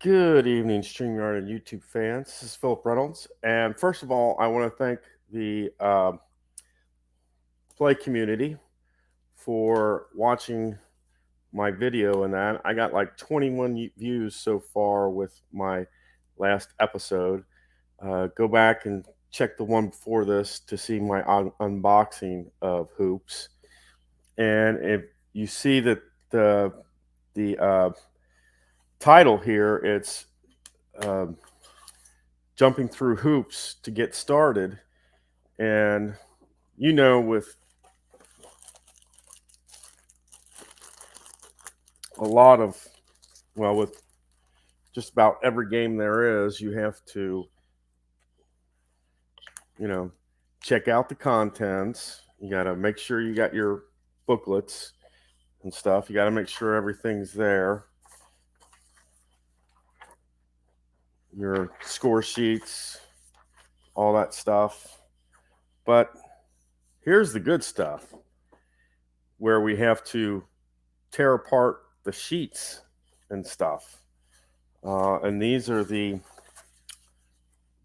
Good evening, StreamYard and YouTube fans. This is Philip Reynolds. And first of all, I want to thank the Play community for watching my video and that. I got like 21 views so far with my last episode. Go back and check the one before this to see my unboxing of hoops. And if you see that the title here, it's jumping through hoops to get started. And with a lot of, with just about every game there is, you have to, check out the contents. You got to make sure you got your booklets and stuff. You got to make sure everything's there. Your score sheets, all that stuff. But here's the good stuff, where we have to tear apart the sheets and stuff. And these are the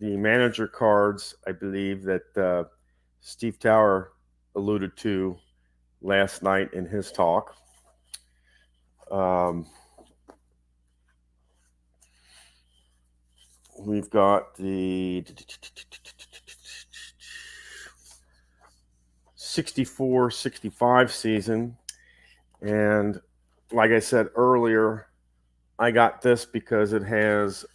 manager cards, I believe, that Steve Tower alluded to last night in his talk. We've got the 64-65 season. And like I said earlier, I got this because it has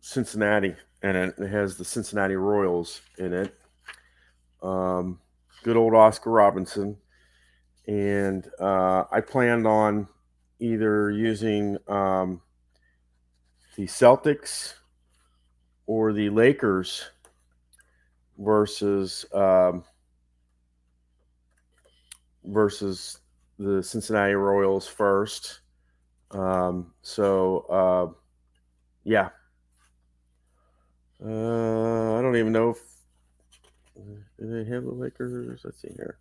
Cincinnati in it. It has the Cincinnati Royals in it. Good old Oscar Robinson. And I planned on either using the Celtics or the Lakers versus the Cincinnati Royals first. Yeah. I don't even know if do they have the Lakers. Let's see here.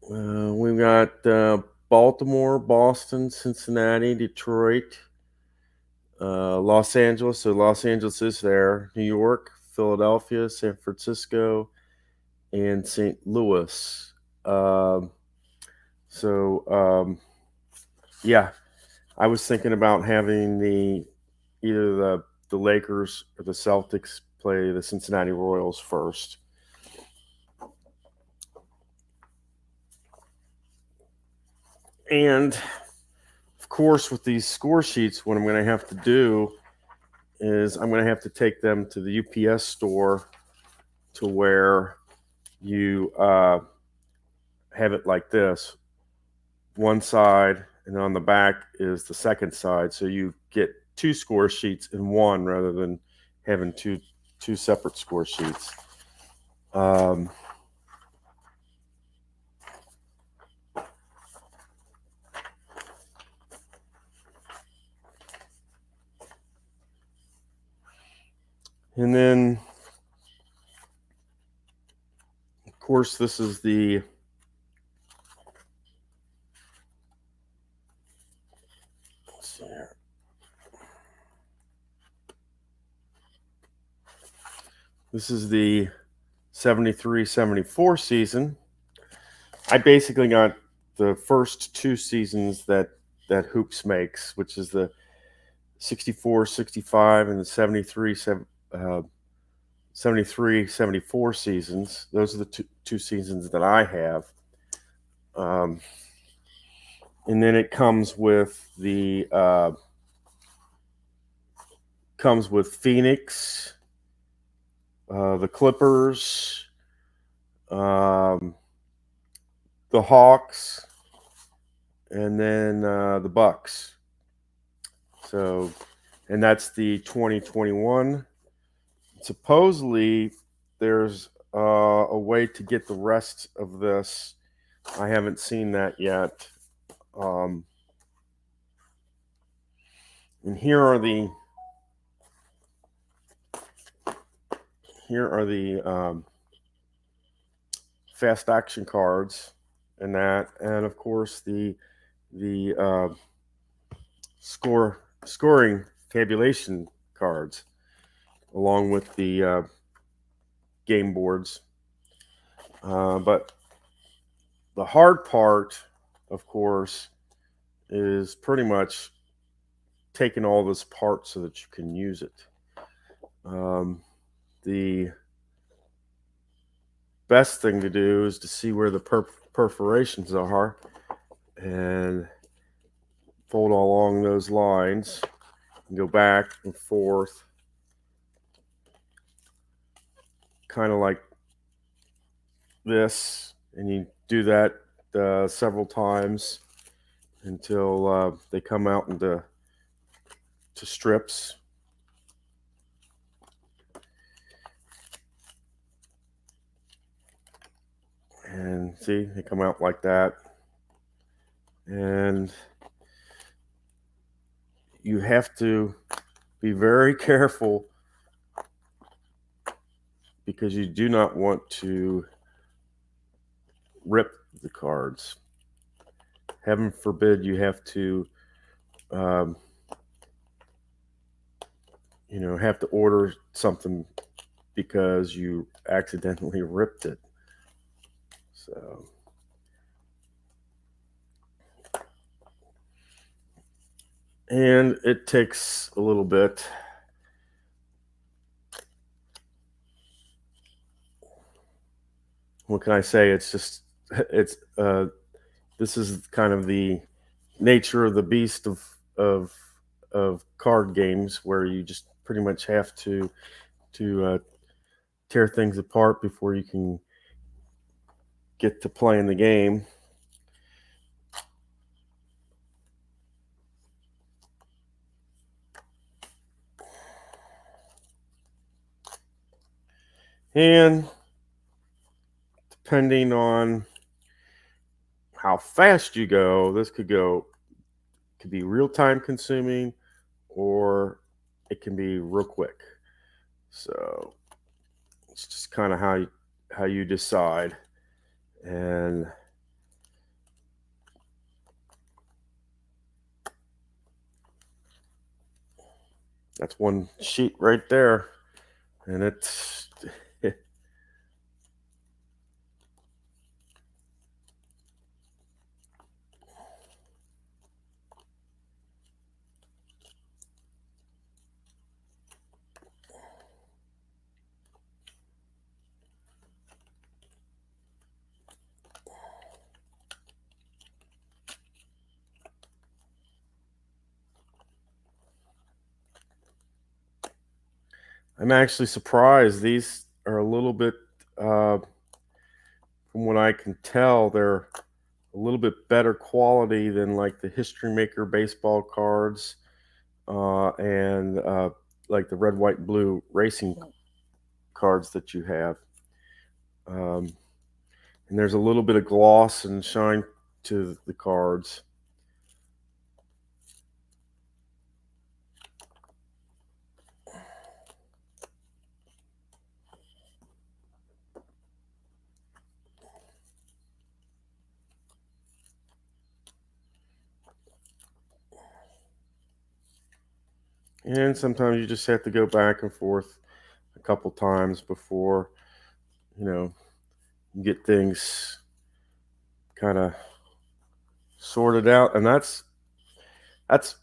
We've got Baltimore, Boston, Cincinnati, Detroit, Los Angeles. So Los Angeles is there. New York, Philadelphia, San Francisco, and St. Louis. Yeah, I was thinking about having either the Lakers or the Celtics play the Cincinnati Royals first. And of course, with these score sheets, what I'm going to have to do is I'm going to have to take them to the UPS store to where you have it like this. One side, and on the back is the second side. So you get two score sheets in one rather than having two separate score sheets. And then, of course, this is the This is the 73-74 season. I basically got the first two seasons that Hoops makes, which is the 64-65 and the 73-74 seasons. Those are the two seasons that I have. And then it comes with Phoenix, the Clippers, the Hawks, and then the Bucks. So, and that's the 2021. Supposedly, there's a way to get the rest of this. I haven't seen that yet. And here are the here are the fast action cards and that, and of course the scoring tabulation cards, along with the game boards. But the hard part, of course, is pretty much taking all this apart so that you can use it. The best thing to do is to see where the perforations are and fold along those lines and go back and forth, kind of like this, and you do that several times until they come out into strips. And see, they come out like that. And you have to be very careful, because you do not want to rip the cards. Heaven forbid you have to have to order something because you accidentally ripped it. So and it takes a little bit. What can I say? It's just this is kind of the nature of the beast of card games, where you just pretty much have to tear things apart before you can get to playing the game. And depending on how fast you go, this could be real time consuming, or it can be real quick. So it's just kind of how you decide. And that's one sheet right there, and it's I'm actually surprised. These are a little bit, from what I can tell, they're a little bit better quality than like the History Maker baseball cards, and like the red, white, blue racing cards that you have. And there's a little bit of gloss and shine to the cards. And sometimes you just have to go back and forth a couple times before you get things kind of sorted out. And that's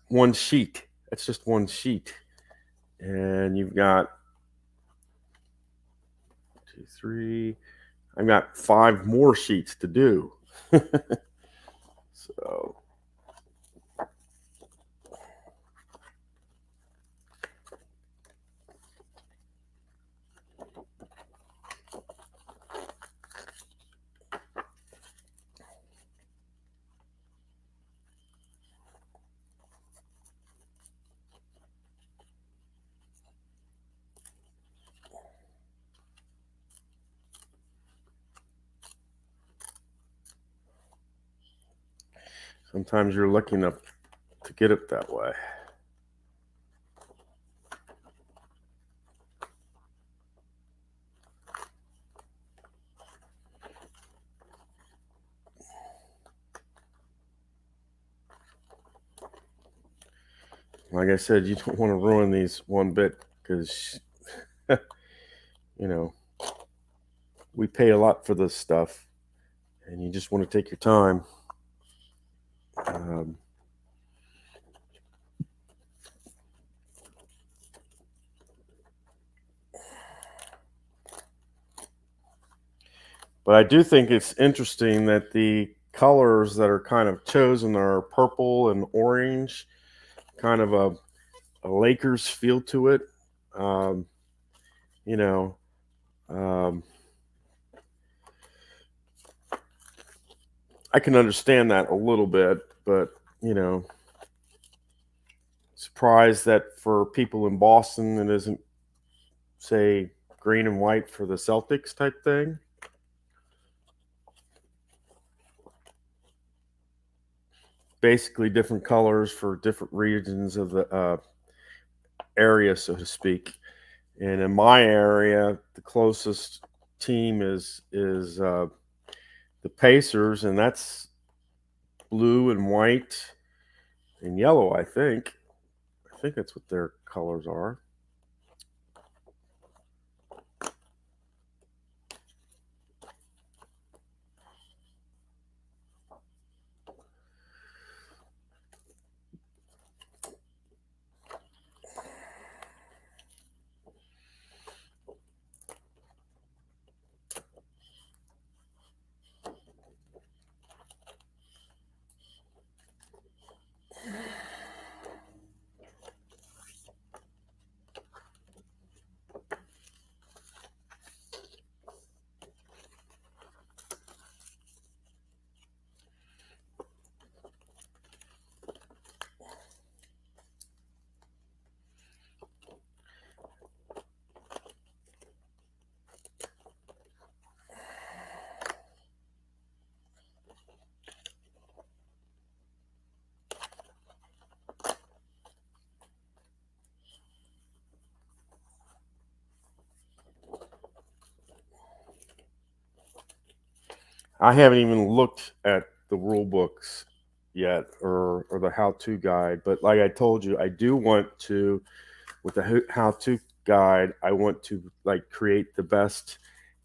one sheet. That's just one sheet. And you've got 2, 3. I've got 5 more sheets to do. So sometimes you're lucky enough to get it that way. like I said, you don't want to ruin these one bit because, you know, we pay a lot for this stuff and you just want to take your time. Um, but I do think it's interesting that the colors that are kind of chosen are purple and orange, kind of a Lakers feel to it. Um, you know, um, I can understand that a little bit, but you know, surprised that for people in Boston it isn't, say, green and white for the Celtics type thing. Basically, different colors for different regions of the area, so to speak. And in my area, the closest team is the Pacers, and that's blue and white and yellow. I think that's what their colors are. I haven't even looked at the rule books yet, or the how-to guide. But like I told you, I do want to, with the how-to guide, I want to like create the best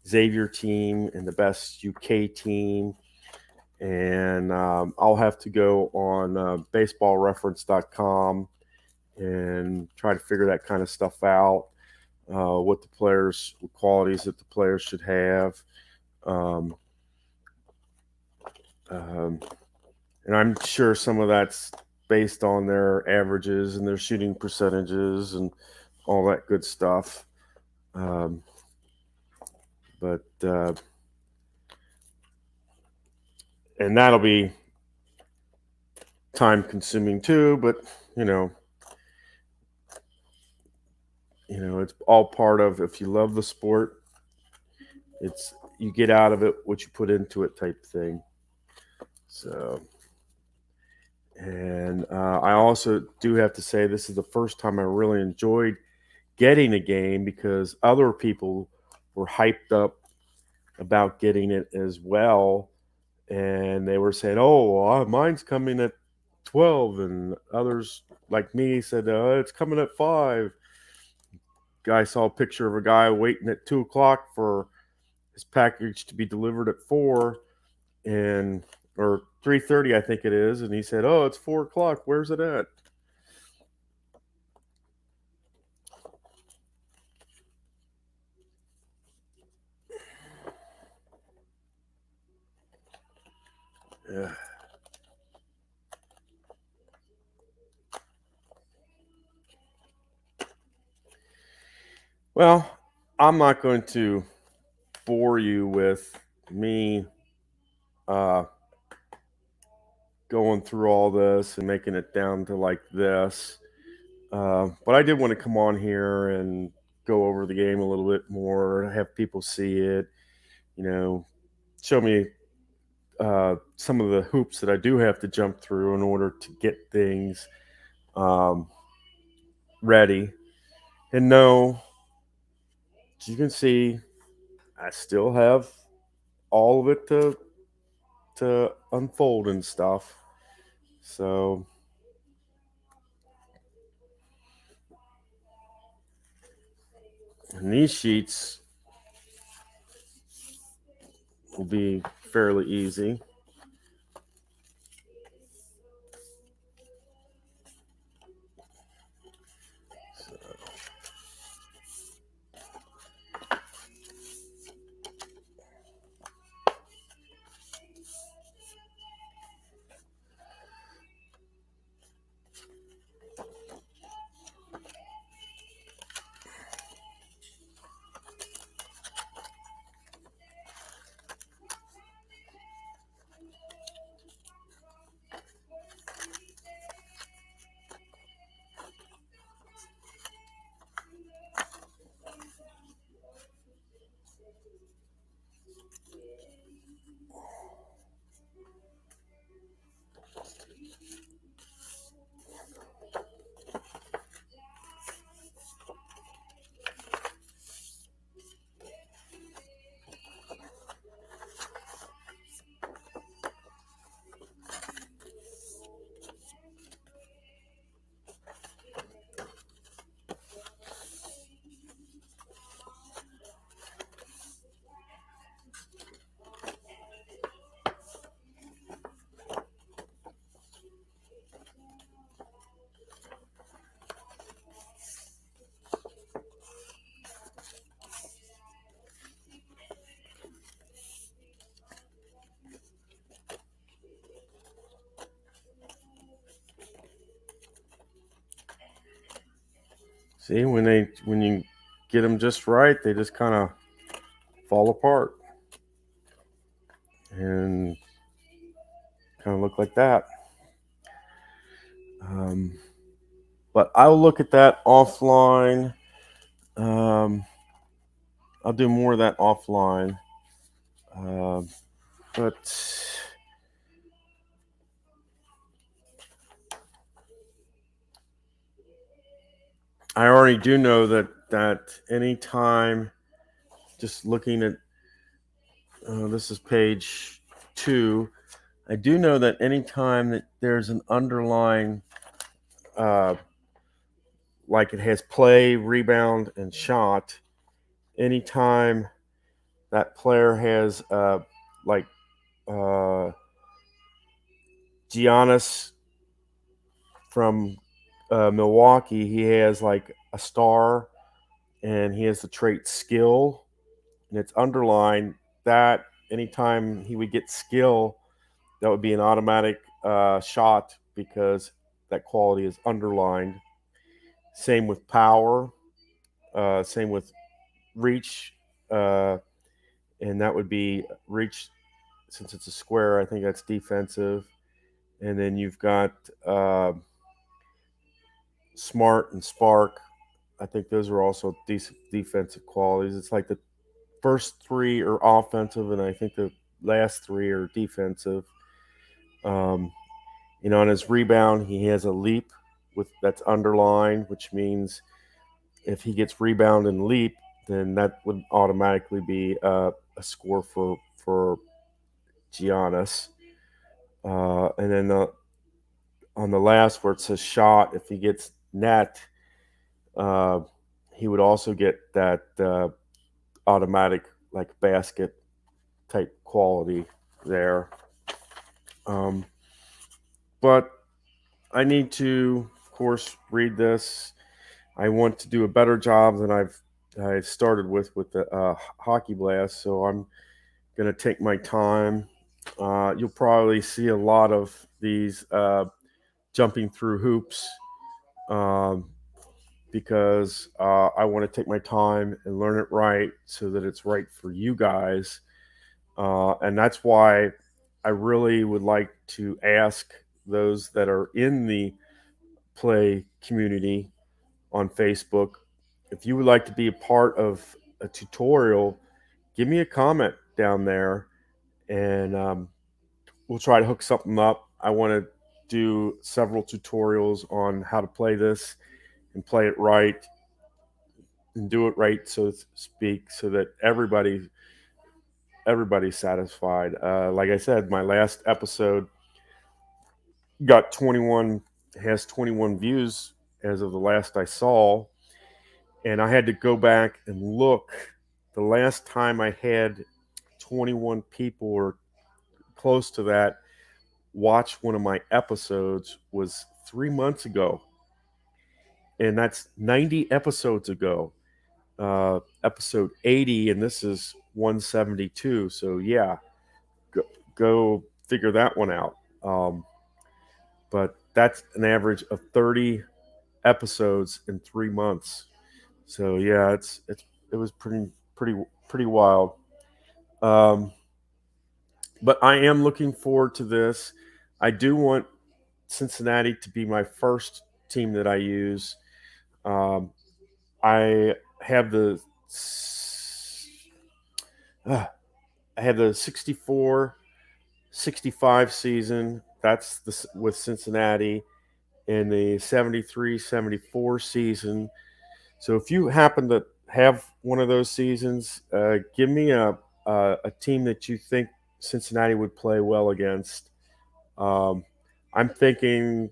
Xavier team and the best UK team. And I'll have to go on baseballreference.com and try to figure that kind of stuff out. What the players, what qualities that the players should have. Um, um, and I'm sure some of that's based on their averages and their shooting percentages and all that good stuff. Um, but and that'll be time consuming too. But you know, it's all part of, if you love the sport, it's, you get out of it what you put into it type thing. So, and I also do have to say this is the first time I really enjoyed getting a game, because other people were hyped up about getting it as well, and they were saying, "Oh, well, mine's coming at 12," and others like me said, "It's coming at 5." Guy saw a picture of a guy waiting at 2 o'clock for his package to be delivered at 4, and or 3:30, I think it is, and he said, "Oh, it's 4 o'clock. Where's it at?" Yeah. Well, I'm not going to bore you with me uh, going through all this and making it down to like this. But I did want to come on here and go over the game a little bit more, have people see it, you know, show me some of the hoops that I do have to jump through in order to get things um, ready. And no, as you can see, I still have all of it to unfold and stuff. So And these sheets will be fairly easy. See, when you get them just right, they just kind of fall apart and kind of look like that. But I'll look at that offline. I'll do more of that offline. But I already do know that anytime, just looking at this is page 2. I do know that anytime that there's an underlying, like it has play, rebound, and shot, anytime that player has like Giannis from Milwaukee, he has like a star, and he has the trait skill, and it's underlined. That anytime he would get skill, that would be an automatic shot because that quality is underlined. Same with power. Same with reach, and that would be reach. Since it's a square, I think that's defensive. And then you've got smart and spark. I think those are also decent defensive qualities. It's like the first 3 are offensive, and I think the last 3 are defensive. On his rebound, he has a leap that's underlined, which means if he gets rebound and leap, then that would automatically be a score for Giannis. And then on the last where it says shot, if he gets net, he would also get that automatic like basket type quality there. But I need to, of course, read this. I want to do a better job than I started with the Hockey Blast, so I'm going to take my time. You'll probably see a lot of these jumping through hoops because I want to take my time and learn it right so that it's right for you guys. And that's why I really would like to ask those that are in the play community on Facebook, if you would like to be a part of a tutorial, give me a comment down there, and we'll try to hook something up. I want to do several tutorials on how to play this and play it right and do it right, so to speak, so that everybody's satisfied. Like I said, my last episode has 21 views as of the last I saw, and I had to go back and look. The last time I had 21 people or close to that watch one of my episodes was 3 months ago, and that's 90 episodes ago. Episode 80, and this is 172. So yeah, go figure that one out. But that's an average of 30 episodes in 3 months. So yeah, it was pretty wild. Um, but I am looking forward to this. I do want Cincinnati to be my first team that I use. Um, I have the I have the 64-65 season. That's with Cincinnati, and the 73-74 season. So if you happen to have one of those seasons, give me a team that you think Cincinnati would play well against. Um, I'm thinking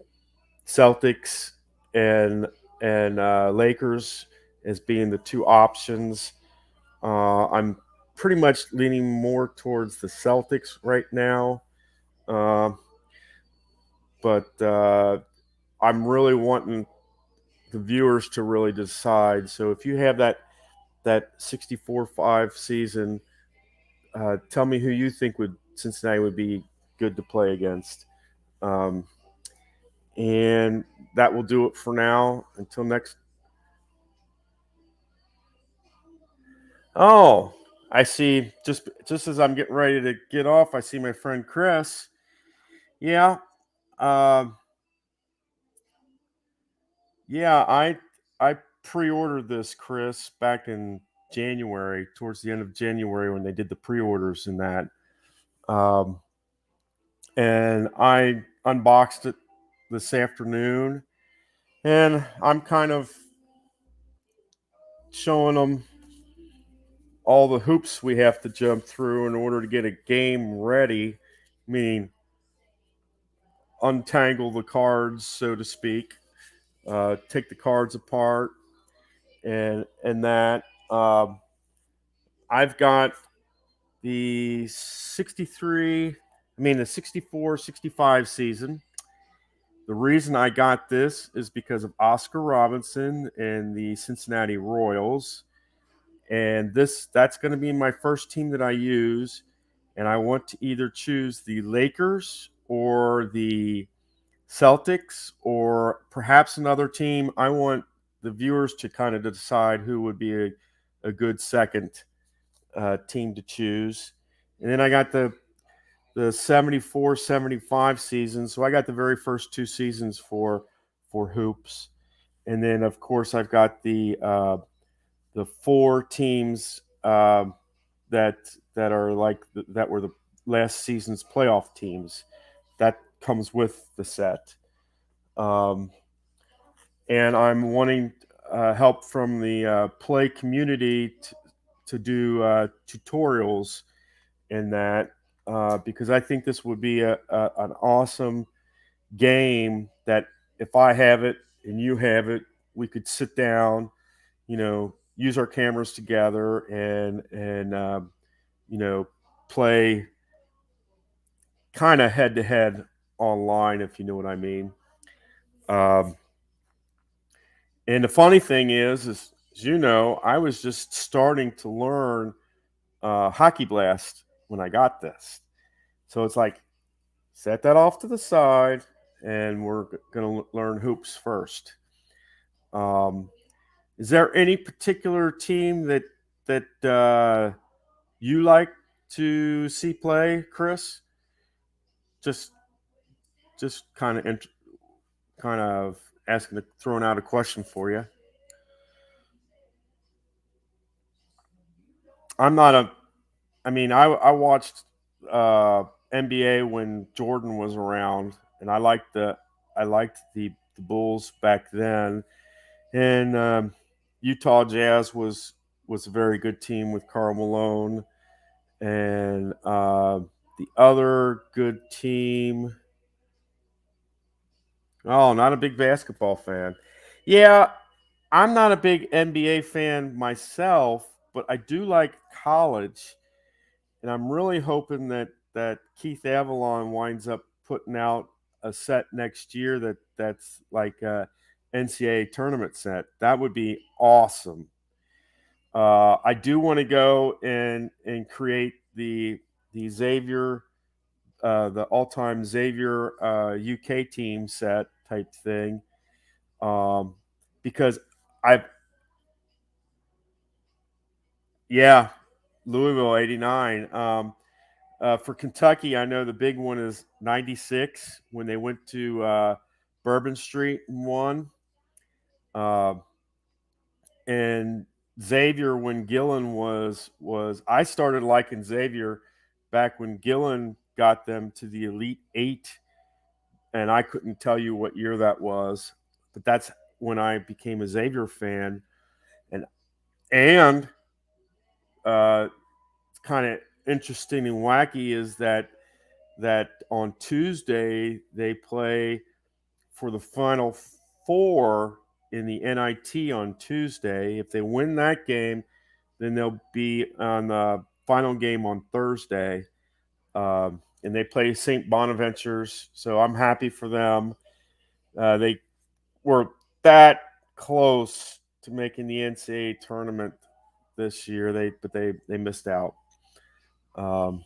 Celtics and Lakers as being the two options. I'm pretty much leaning more towards the Celtics right now, uh, but I'm really wanting the viewers to really decide. So if you have that 64-5 season, tell me who you think would Cincinnati would be good to play against. Um, and that will do it for now. Until next. Oh, I see. Just as I'm getting ready to get off, I see my friend Chris. Yeah, um, yeah. I pre-ordered this, Chris, back in January, towards the end of January when they did the pre-orders and that. Um, and I unboxed it this afternoon, and I'm kind of showing them all the hoops we have to jump through in order to get a game ready, meaning untangle the cards, so to speak, take the cards apart, and that. I've got the 64-65 season. The reason I got this is because of Oscar Robinson and the Cincinnati Royals. And that's going to be my first team that I use. And I want to either choose the Lakers or the Celtics or perhaps another team. I want the viewers to kind of decide who would be a good second team to choose. And then I got the 74-75 season. So I got the very first two seasons for hoops. And then of course I've got the four teams that are like that were the last season's playoff teams. That comes with the set. Um, and I'm wanting help from the play community to do tutorials in that because I think this would be an awesome game that if I have it and you have it, we could sit down, use our cameras together and play kind of head to head online, if you know what I mean. Um, and the funny thing is, as you know, I was just starting to learn Hockey Blast when I got this. So it's like, set that off to the side, and we're going to learn hoops first. Um, is there any particular team that you like to see play, Chris? Just just kind of asking, throwing out a question for you. I'm not a. I mean, I watched NBA when Jordan was around, and I liked the Bulls back then, and Utah Jazz was a very good team with Karl Malone, and the other good team. Oh, not a big basketball fan. Yeah, I'm not a big NBA fan myself, but I do like college, and I'm really hoping that Keith Avalon winds up putting out a set next year that's like a NCAA tournament set. That would be awesome. I do want to go and create the Xavier, the all time Xavier UK team set type thing, um, because I've yeah, Louisville '89. For Kentucky, I know the big one is '96 when they went to Bourbon Street and won. Uh, and Xavier when Gillen was I started liking Xavier back when Gillen got them to the Elite Eight, and I couldn't tell you what year that was, but that's when I became a Xavier fan, and it's kind of interesting and wacky is that on Tuesday they play for the Final Four in the NIT on Tuesday. If they win that game, then they'll be on the final game on Thursday. And they play St. Bonaventure's, so I'm happy for them. They were that close to making the NCAA tournament this year. They missed out. Um,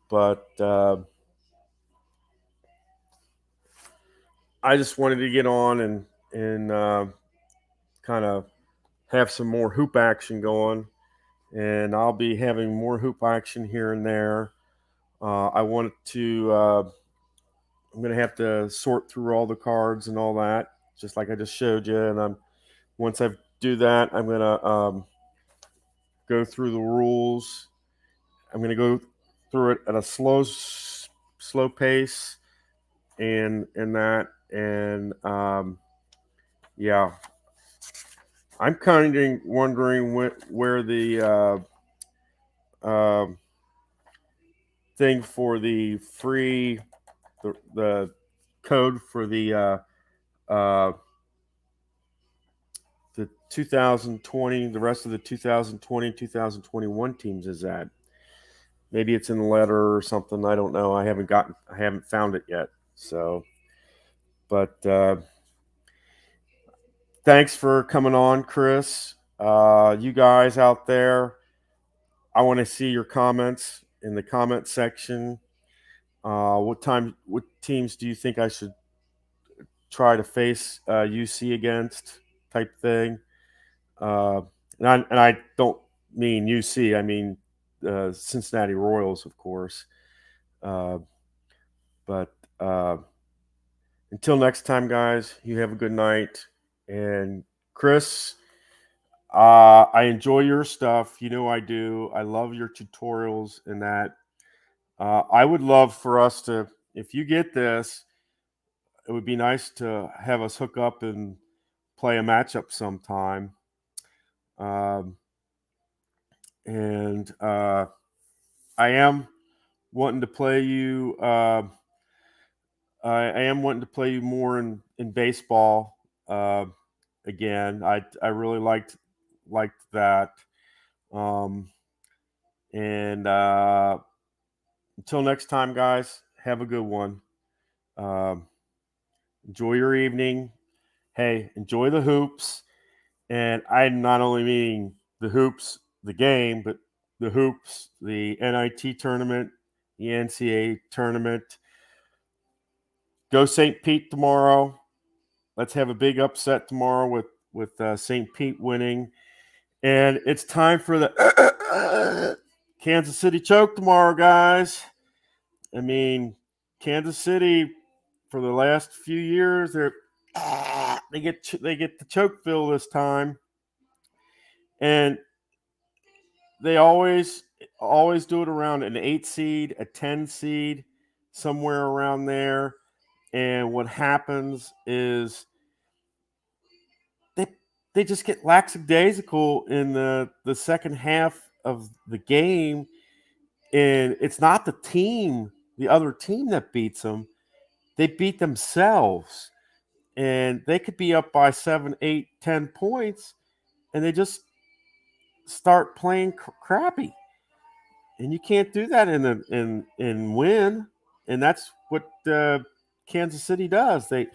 but I just wanted to get on and kind of have some more hoop action going, and I'll be having more hoop action here and there. I wanted to. I'm gonna have to sort through all the cards and all that, just like I just showed you. And once I do that, I'm gonna go through the rules. I'm gonna go through it at a slow pace, and that, and yeah, I'm kind of wondering where the thing for the free the code for uh, the 2020 the rest of the 2020 2021 teams is at. Maybe it's in the letter or something. I don't know. I haven't found it yet. So, but thanks for coming on, Chris. You guys out there, I want to see your comments in the comment section. What teams do you think I should try to face UC against? Type thing. Uh, and I don't mean UC. I mean Cincinnati Royals, of course. Uh, but until next time, guys, you have a good night. And Chris, I enjoy your stuff. You know I do. I love your tutorials and that. I would love for us to, if you get this, it would be nice to have us hook up and play a matchup sometime. Um, and I am wanting to play you. I am wanting to play you more in baseball again. I really liked that. Um, and until next time, guys, have a good one. Um, enjoy your evening. Hey, enjoy the hoops. And I'm not only meaning the hoops, the game, but the hoops, the NIT tournament, the NCAA tournament. Go St. Pete tomorrow. Let's have a big upset tomorrow with St. Pete winning. And it's time for the Kansas City choke tomorrow, guys. I mean, Kansas City for the last few years, they get the choke fill this time, and they always do it around an 8 seed, a 10 seed, somewhere around there. And what happens is they they just get lackadaisical in the second half of the game, and it's not the other team that beats them. They beat themselves. and they could be up by 7, 8, 10 points, and they just start playing crappy. And you can't do that in win, and that's what Kansas City does. They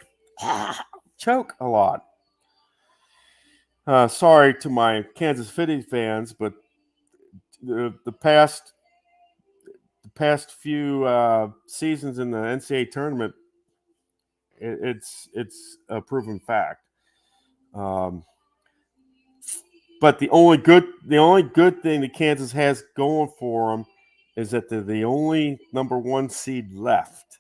choke a lot. Sorry to my Kansas City fans, but the past few seasons in the NCAA tournament, it's a proven fact. But the only good thing that Kansas has going for them is that they're the only number 1 seed left.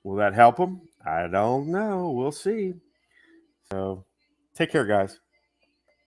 Will that help them? I don't know. We'll see. So, take care, guys.